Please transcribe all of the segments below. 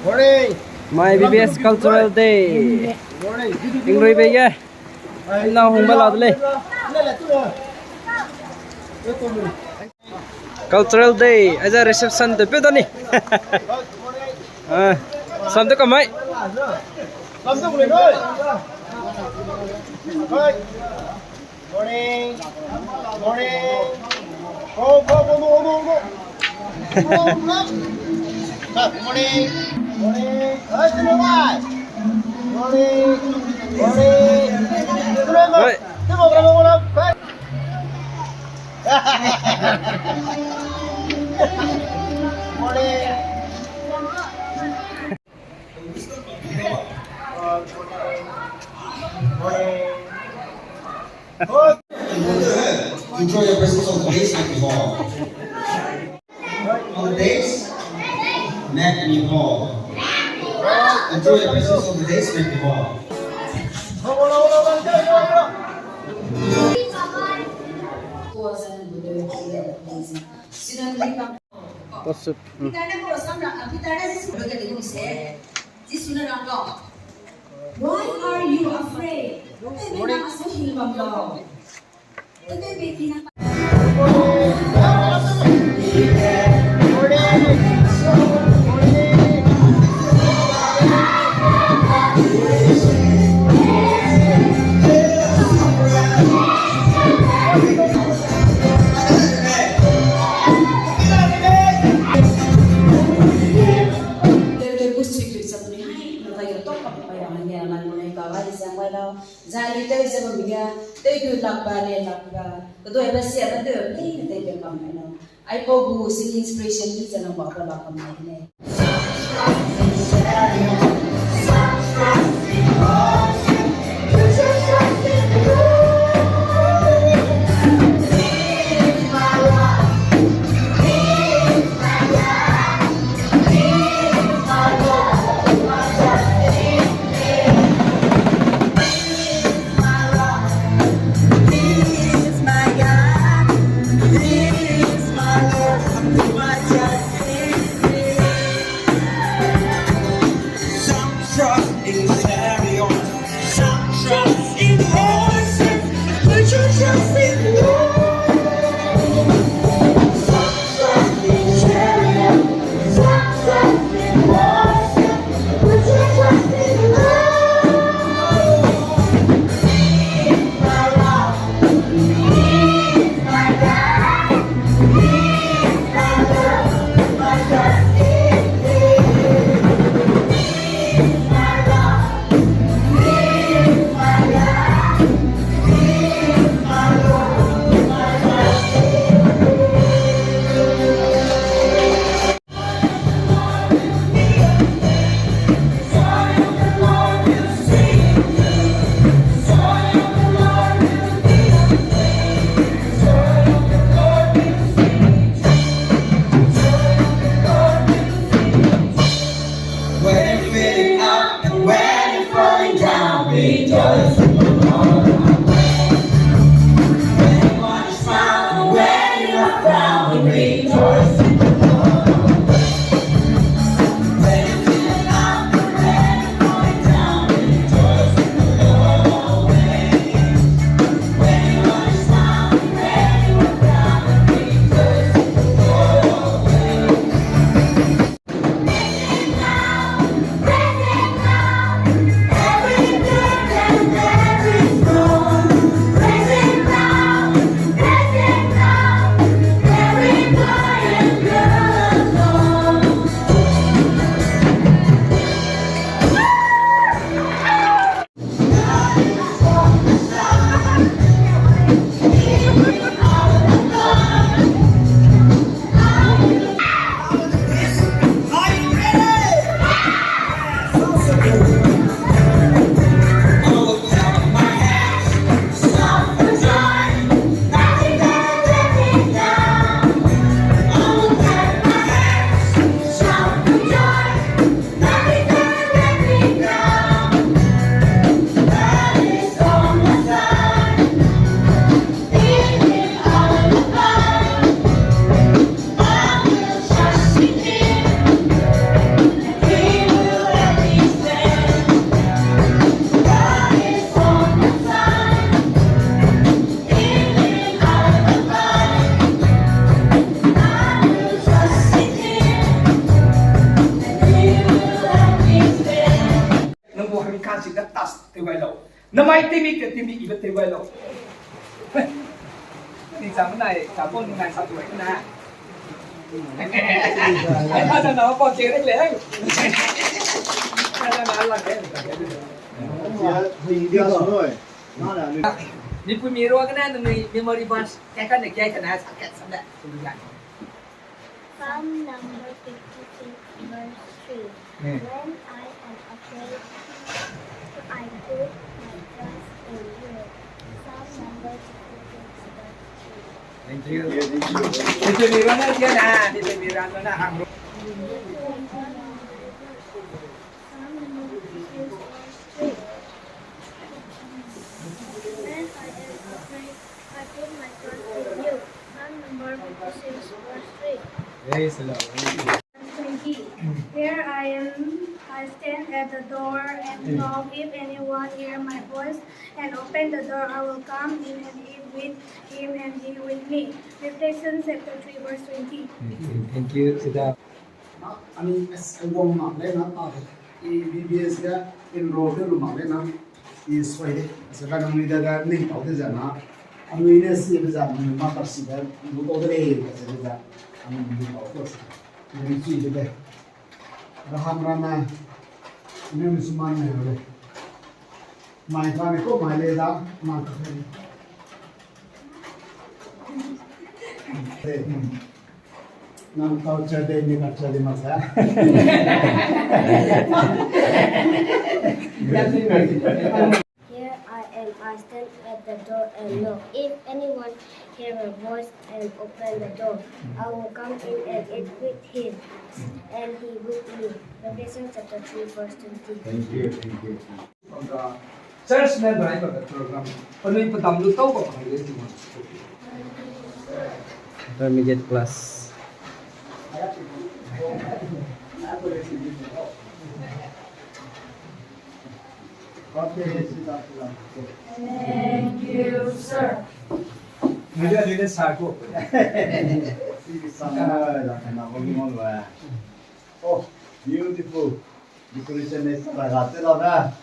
Morning. My VBS Cultural Day. Morning. Enjoy bây giờ. Anh nào không bao giờ lên. Cultural Day. Aja reception tu pe tani. Sam tu kamai. Sam tu boleh thôi. Morning. Morning. Go. Morning. Morning. Hello, guys. Morning. Morning. Rồi. Tiếp tục làm một lần. Morning. Enjoy your presence on the base and ball. On the base, neck and ball. Enjoy your presence on the base and ball. Tosut. Why are you afraid? Zali tayo sa pamilya, tayo yung lakbane, Kadoi ba siya na tayo, tayo yung kamay na. Ay po buhusin inspiration dito sa nang bakala kamay na. tiêu quay lẩu năm mai tìm bị ít tiêu quay lẩu thì sáng này cảm ơn ngài sáu tuổi na anh ta nó còn chế đấy lấy anh ta nói là cái thì đi rồi thôi nó là đi cùng mi rồi cái này là người memory verse cái này cái này sắp cái sắp đấy Psalm number 56, verse 3. When I am afraid, I put my trust in you. Psalm number 56, verse 3. Thank you. Đi cùng mi rồi này kia nè, đi cùng mi rồi nó là hàng Psalm number 56, verse 3. When I am afraid, I put my trust in you. Psalm number 56, verse 3. Very slow. 20. Here I am, I stand at the door and knock. If anyone hear my voice and open the door, I will come in and eat with him and he with me. Revelation chapter 3, verse 20. Thank you. Sit down. Ani wong mak le na ta I VBS ga enroll de lu mak le na I swai de sa ka nang ni da ning tau de jana ani ne si de jana ma par si da lu to de ka se da ani ni tau ko sa ni chi de de raham rana ne musman ne le mai ka ne ko mai le da ma ka de non culture day ni culture day mas ha Here I am, I stand at the door and knock. If anyone hear my voice and open the door, I will come in and eat with him and he with me. Revelation chapter 3, verse 20. thank you Church member ay mga program. Ano yung padamlo to ko pang yun mo. Intermediate class. Thank you, sir. Ngayon din sa ko. oh beautiful decoration is ragate lo na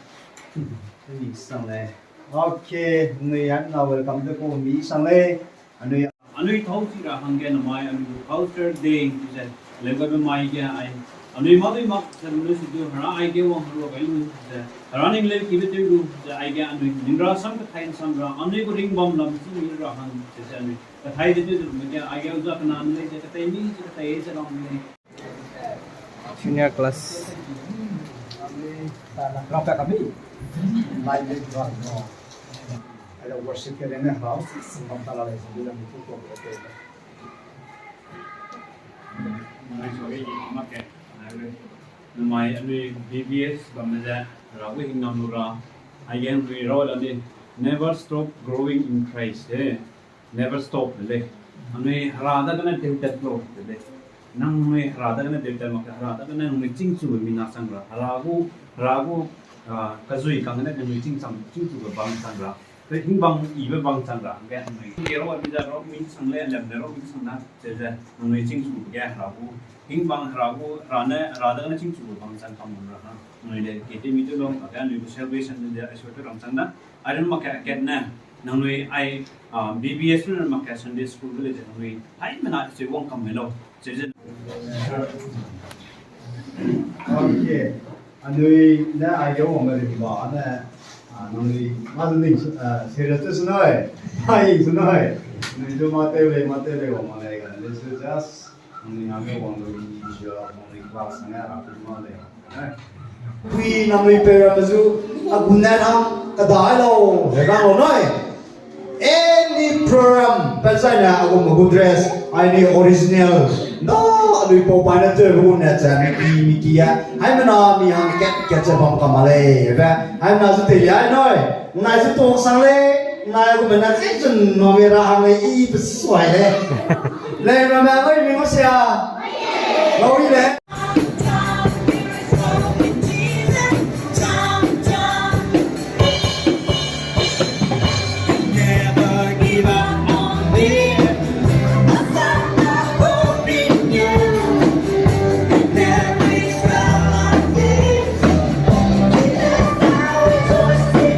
mi sang le okay người ăn nào welcome to ko mi sang le anh Anui thauchira hangen mai anu culture day je legabe mai ge ai anui madui mak sanlu sidu hara ai ge wong ro gai lu je running le kibe te ru je ai ge anui nindra sam ka thain sam ra anui ko ring bom lam si mi ra han je anui ka thai de de me ge ai ge uza kana le je ka tai mi je ka tai je ram ni Junior class. Rapa kami. live le drum no I don't worship in a house some tala le so bila mi ko ko ai sorry make mai anui VBS bamja ragu hinam nura ai ge we roll ade never stop growing in Christ never stop le anui rada kana teutat lo le nang me rada kana teutat mak rada kana nang ching chu mi na sang ragu kazui kang na nang ching chu bang sang ra cái hình bằng ý với bằng chẳng ra cái này cái đó bây giờ nó mình sang lên làm để nó mình sang nát thế giờ người chính chủ cái là cũng hình bằng là cũng ra đó nó chính chủ bằng sang không rồi ha người để cái gì mình luôn cái người của celebration để ai số làm sang nát ai đến mà cái nè người ai VBS nó mà cái Sunday school để người ai mà nói sẽ vong cầm lâu thế giờ okay anh đã ai có một người bảo nè nông 맞은 데 세렸어 너의 하이 너의 너 마테레 오마레가 this is just nông 나게 원도 이죠 nông 클래스나 아프마레 quy nông 페라즈 아군나랑 까다이로 내가 너의 any program pensanya aku mau dress ini original no aduh po pada terun aja ni kia hai mana mi hang ket sebab kamale ya hai mana sudah ya noi nai su tok sang le nai aku mana sih jen no mera hang i besuai le mama oi mi mo sia lo i le Rejoice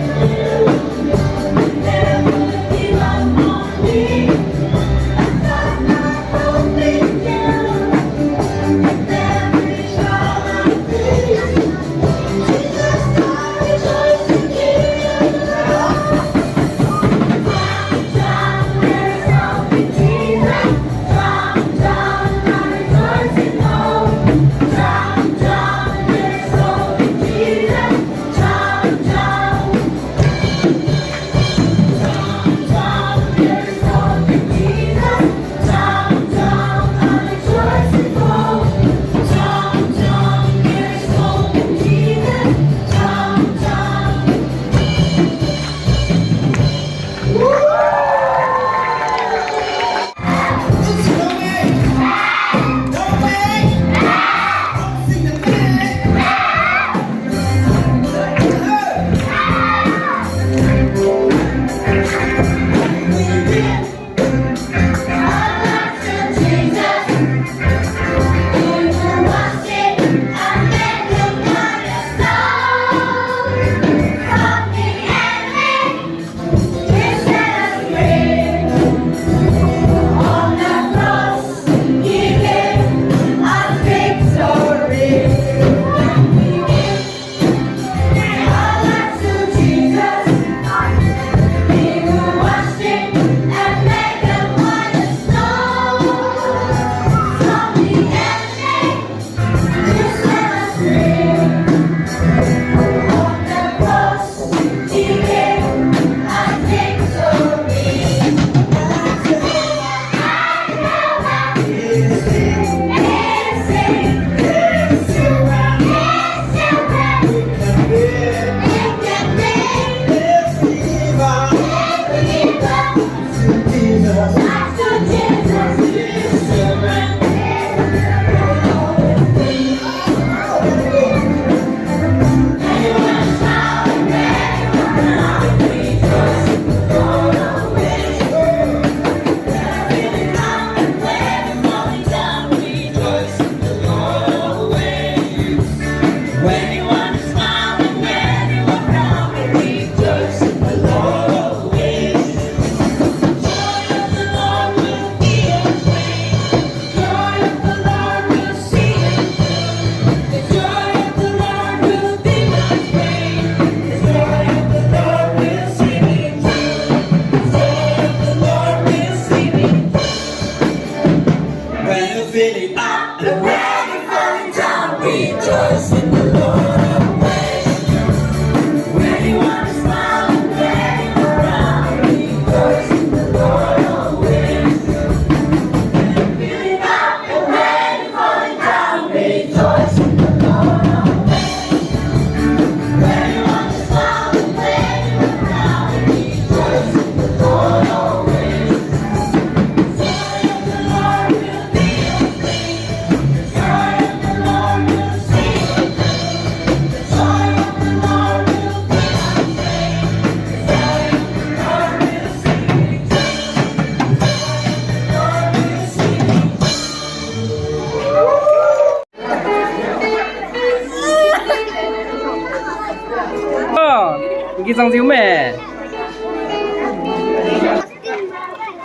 Ghi sang diu mẹ.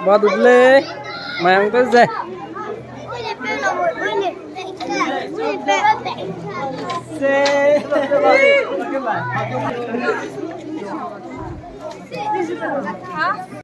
Ba đục lê. Mày không có gì. Huh?